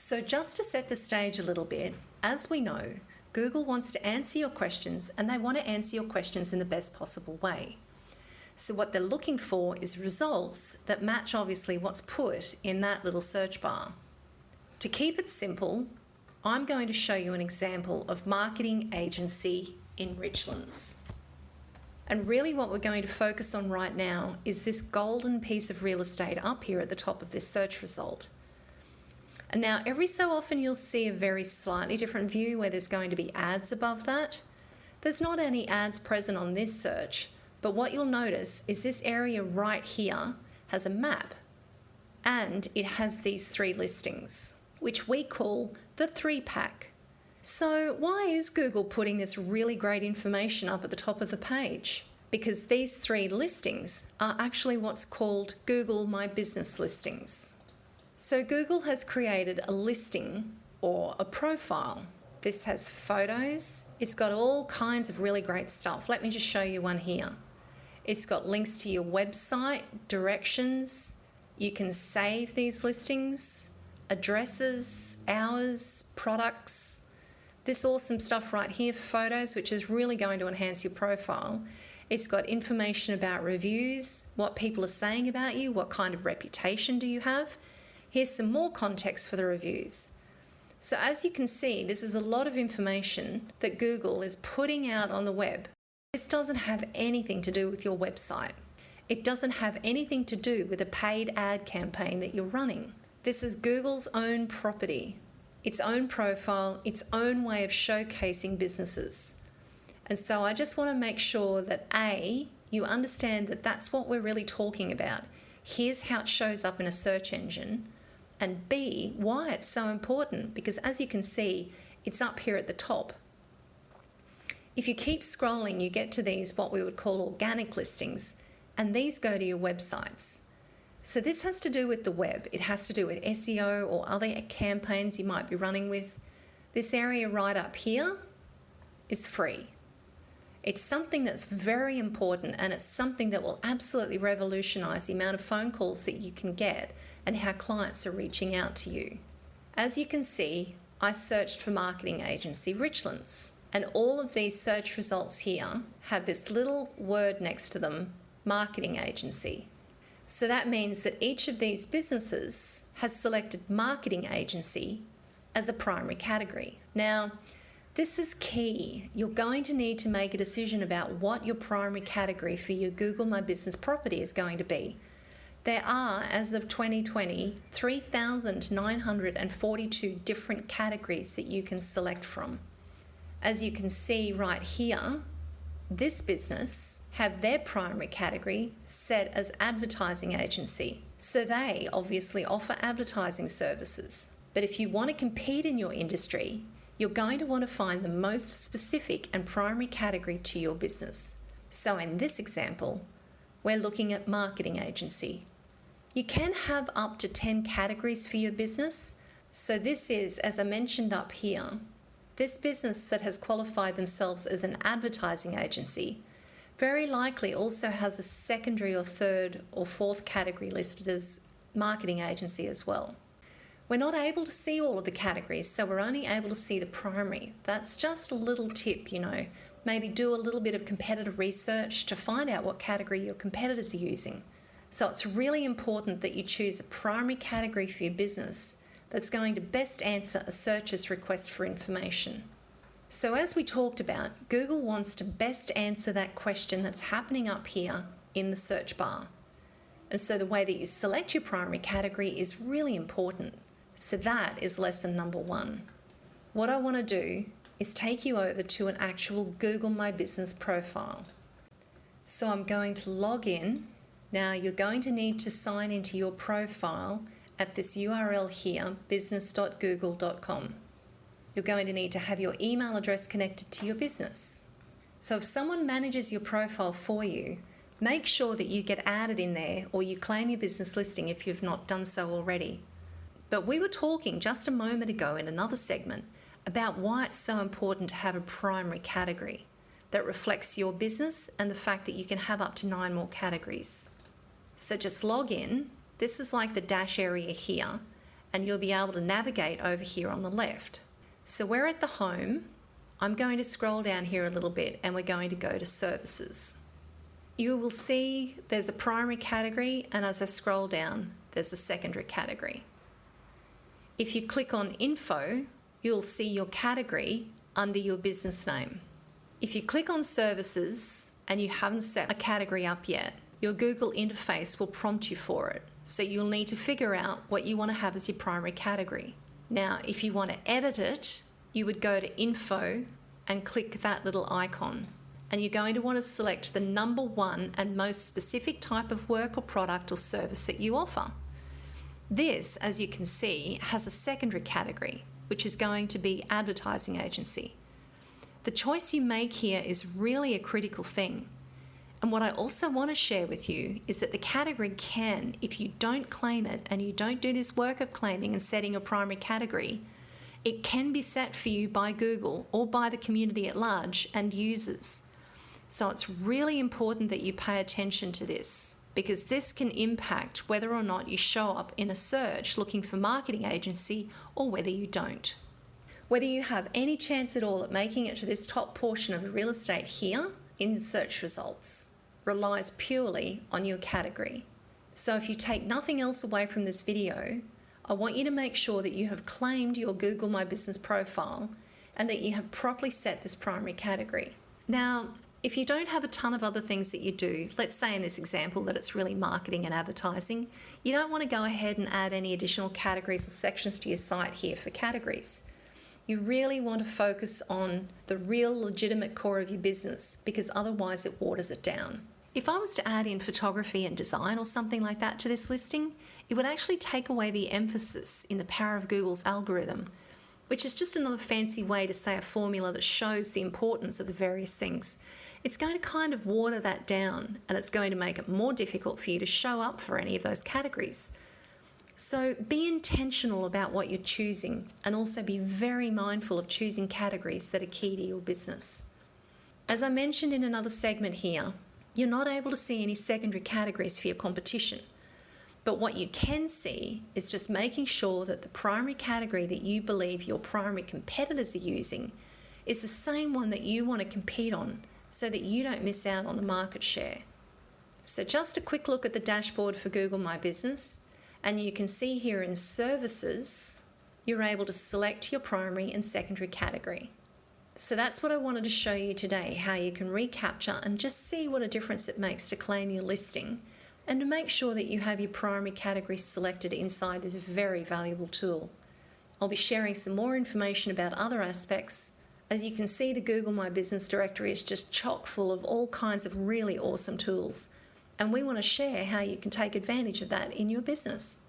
So just to set the stage a little bit, as we know, Google wants to answer your questions, and they want to answer your questions in the best possible way. So what they're looking for is results that match obviously what's put in that little search bar. To keep it simple, I'm going to show you an example of marketing agency in Richlands. And really what we're going to focus on right now is this golden piece of real estate up here at the top of this search result. And now every so often you'll see a very slightly different view where there's going to be ads above that. There's not any ads present on this search, but what you'll notice is this area right here has a map, and it has these 3 listings, which we call the 3-pack. So why is Google putting this really great information up at the top of the page? Because these 3 listings are actually what's called Google My Business listings. So Google has created a listing or a profile. This has photos. It's got all kinds of really great stuff. Let me just show you one here. It's got links to your website, directions. You can save these listings, addresses, hours, products. This awesome stuff right here, photos, which is really going to enhance your profile. It's got information about reviews, what people are saying about you, what kind of reputation do you have. Here's some more context for the reviews. So as you can see, this is a lot of information that Google is putting out on the web. This doesn't have anything to do with your website. It doesn't have anything to do with a paid ad campaign that you're running. This is Google's own property, its own profile, its own way of showcasing businesses. And so I just want to make sure that A, you understand that that's what we're really talking about. Here's how it shows up in a search engine. And B, why it's so important, because as you can see, it's up here at the top. If you keep scrolling, you get to these, what we would call organic listings, and these go to your websites. So this has to do with the web. It has to do with SEO or other campaigns you might be running with. This area right up here is free. It's something that's very important, and it's something that will absolutely revolutionize the amount of phone calls that you can get and how clients are reaching out to you. As you can see, I searched for marketing agency Richlands, and all of these search results here have this little word next to them, marketing agency. So that means that each of these businesses has selected marketing agency as a primary category. Now, this is key. You're going to need to make a decision about what your primary category for your Google My Business property is going to be. There are, as of 2020, 3,942 different categories that you can select from. As you can see right here, this business have their primary category set as advertising agency. So they obviously offer advertising services. But if you want to compete in your industry, you're going to want to find the most specific and primary category to your business. So in this example, we're looking at marketing agency. You can have up to 10 categories for your business. So this is, as I mentioned up here, this business that has qualified themselves as an advertising agency very likely also has a secondary or third or fourth category listed as marketing agency as well. We're not able to see all of the categories, so we're only able to see the primary. That's just a little tip, maybe do a little bit of competitor research to find out what category your competitors are using. So it's really important that you choose a primary category for your business that's going to best answer a searcher's request for information. So as we talked about, Google wants to best answer that question that's happening up here in the search bar. And so the way that you select your primary category is really important. So that is lesson number 1. What I want to do is take you over to an actual Google My Business profile. So I'm going to log in. Now you're going to need to sign into your profile at this URL here, business.google.com. You're going to need to have your email address connected to your business. So if someone manages your profile for you, make sure that you get added in there or you claim your business listing if you've not done so already. But we were talking just a moment ago in another segment about why it's so important to have a primary category that reflects your business and the fact that you can have up to 9 more categories. So just log in. This is like the dash area here, and you'll be able to navigate over here on the left. So we're at the home. I'm going to scroll down here a little bit and we're going to go to services. You will see there's a primary category, and as I scroll down, there's a secondary category. If you click on info, you'll see your category under your business name. If you click on services and you haven't set a category up yet, your Google interface will prompt you for it. So you'll need to figure out what you want to have as your primary category. Now, if you want to edit it, you would go to info and click that little icon. And you're going to want to select the number one and most specific type of work or product or service that you offer. This, as you can see, has a secondary category, which is going to be advertising agency. The choice you make here is really a critical thing. And what I also want to share with you is that the category can, if you don't claim it and you don't do this work of claiming and setting your primary category, it can be set for you by Google or by the community at large and users. So it's really important that you pay attention to this, because this can impact whether or not you show up in a search looking for marketing agency or whether you don't. Whether you have any chance at all at making it to this top portion of the real estate here in search results relies purely on your category. So if you take nothing else away from this video, I want you to make sure that you have claimed your Google My Business profile and that you have properly set this primary category. Now, if you don't have a ton of other things that you do, let's say in this example that it's really marketing and advertising, you don't want to go ahead and add any additional categories or sections to your site here for categories. You really want to focus on the real legitimate core of your business, because otherwise it waters it down. If I was to add in photography and design or something like that to this listing, it would actually take away the emphasis in the power of Google's algorithm, which is just another fancy way to say a formula that shows the importance of the various things. It's going to kind of water that down, and it's going to make it more difficult for you to show up for any of those categories. So be intentional about what you're choosing, and also be very mindful of choosing categories that are key to your business. As I mentioned in another segment here, you're not able to see any secondary categories for your competition. But what you can see is just making sure that the primary category that you believe your primary competitors are using is the same one that you want to compete on, so that you don't miss out on the market share. So just a quick look at the dashboard for Google My Business, and you can see here in services, you're able to select your primary and secondary category. So that's what I wanted to show you today, how you can recapture and just see what a difference it makes to claim your listing, and to make sure that you have your primary category selected inside this very valuable tool. I'll be sharing some more information about other aspects. As you can see, the Google My Business directory is just chock full of all kinds of really awesome tools, and we want to share how you can take advantage of that in your business.